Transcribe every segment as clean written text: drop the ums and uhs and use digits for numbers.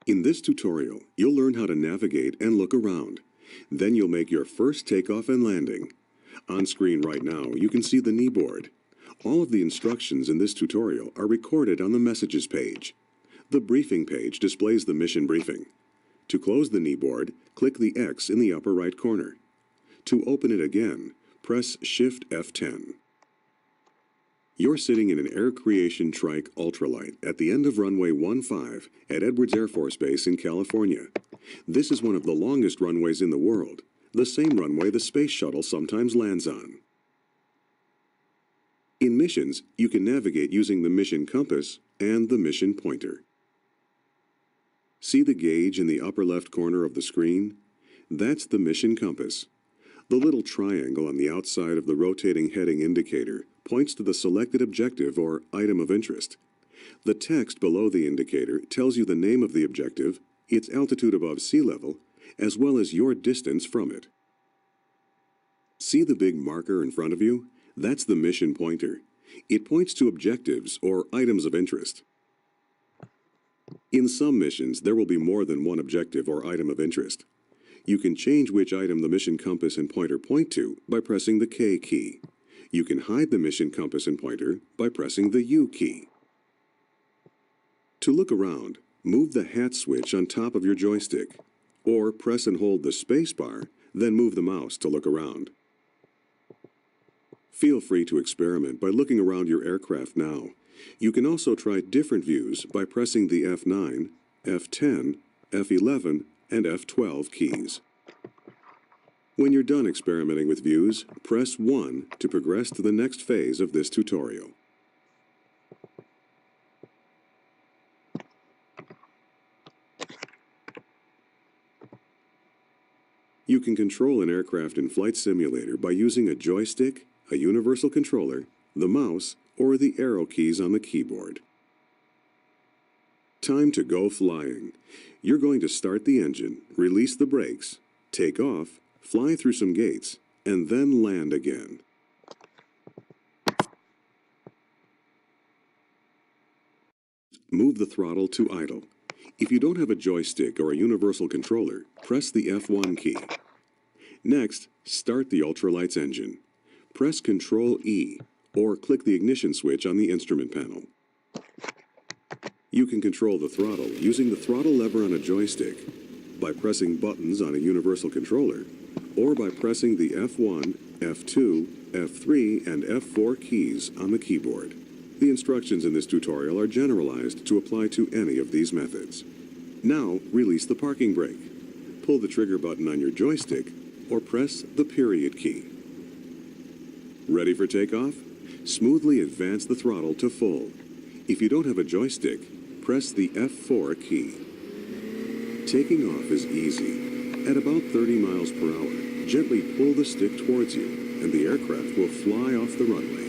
In this tutorial, you'll learn how to navigate and look around. Then you'll make your first takeoff and landing. On screen right now, you can see the kneeboard. All of the instructions in this tutorial are recorded on the Messages page. The Briefing page displays the mission briefing. To close the kneeboard, click the X in the upper right corner. To open it again, press Shift F10. You're sitting in an Air Creation Trike ultralight at the end of runway 15 at Edwards Air Force Base in California. This is one of the longest runways in the world, the same runway the space shuttle sometimes lands on. In missions, you can navigate using the mission compass and the mission pointer. See the gauge in the upper left corner of the screen? That's the mission compass. The little triangle on the outside of the rotating heading indicator points to the selected objective or item of interest. The text below the indicator tells you the name of the objective, its altitude above sea level, as well as your distance from it. See the big marker in front of you? That's the mission pointer. It points to objectives or items of interest. In some missions, there will be more than one objective or item of interest. You can change which item the mission compass and pointer point to by pressing the K key. You can hide the mission compass and pointer by pressing the U key. To look around, move the hat switch on top of your joystick, or press and hold the space bar, then move the mouse to look around. Feel free to experiment by looking around your aircraft now. You can also try different views by pressing the F9, F10, F11, and F12 keys. When you're done experimenting with views, press 1 to progress to the next phase of this tutorial. You can control an aircraft in Flight Simulator by using a joystick, a universal controller, the mouse, or the arrow keys on the keyboard. Time to go flying. You're going to start the engine, release the brakes, take off, fly through some gates, and then land again. Move the throttle to idle. If you don't have a joystick or a universal controller, press the F1 key. Next, start the ultralight's engine. Press Ctrl E, or click the ignition switch on the instrument panel. You can control the throttle using the throttle lever on a joystick, by pressing buttons on a universal controller, or by pressing the F1, F2, F3, and F4 keys on the keyboard. The instructions in this tutorial are generalized to apply to any of these methods. Now, release the parking brake. Pull the trigger button on your joystick, or press the period key. Ready for takeoff? Smoothly advance the throttle to full. If you don't have a joystick, press the F4 key. Taking off is easy. At about 30 miles per hour, gently pull the stick towards you, and the aircraft will fly off the runway.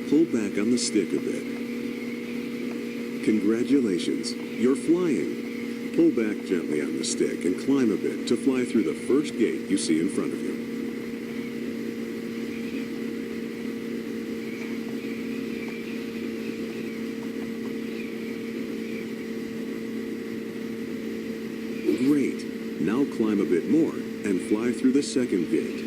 Pull back on the stick a bit. Congratulations, you're flying. Pull back gently on the stick and climb a bit to fly through the first gate you see in front of you. Great. Now climb a bit more and fly through the second gate.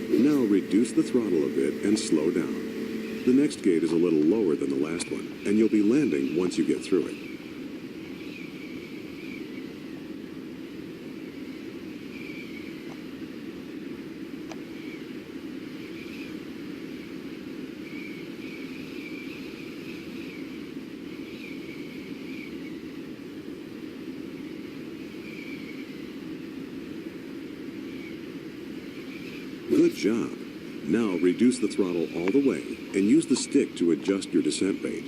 Now reduce the throttle a bit and slow down. The next gate is a little lower than the last one, and you'll be landing once you get through it. Good job. Now reduce the throttle all the way and use the stick to adjust your descent rate.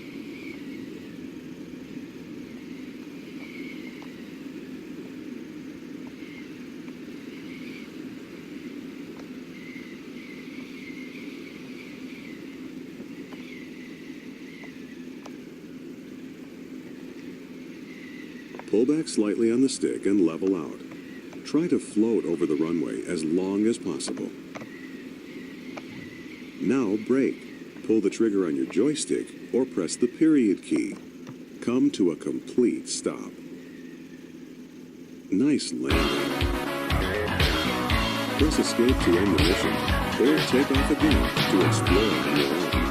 Pull back slightly on the stick and level out. Try to float over the runway as long as possible. Now brake. Pull the trigger on your joystick or press the period key. Come to a complete stop. Nice landing. Press escape to end the mission, or take off again to explore on your own.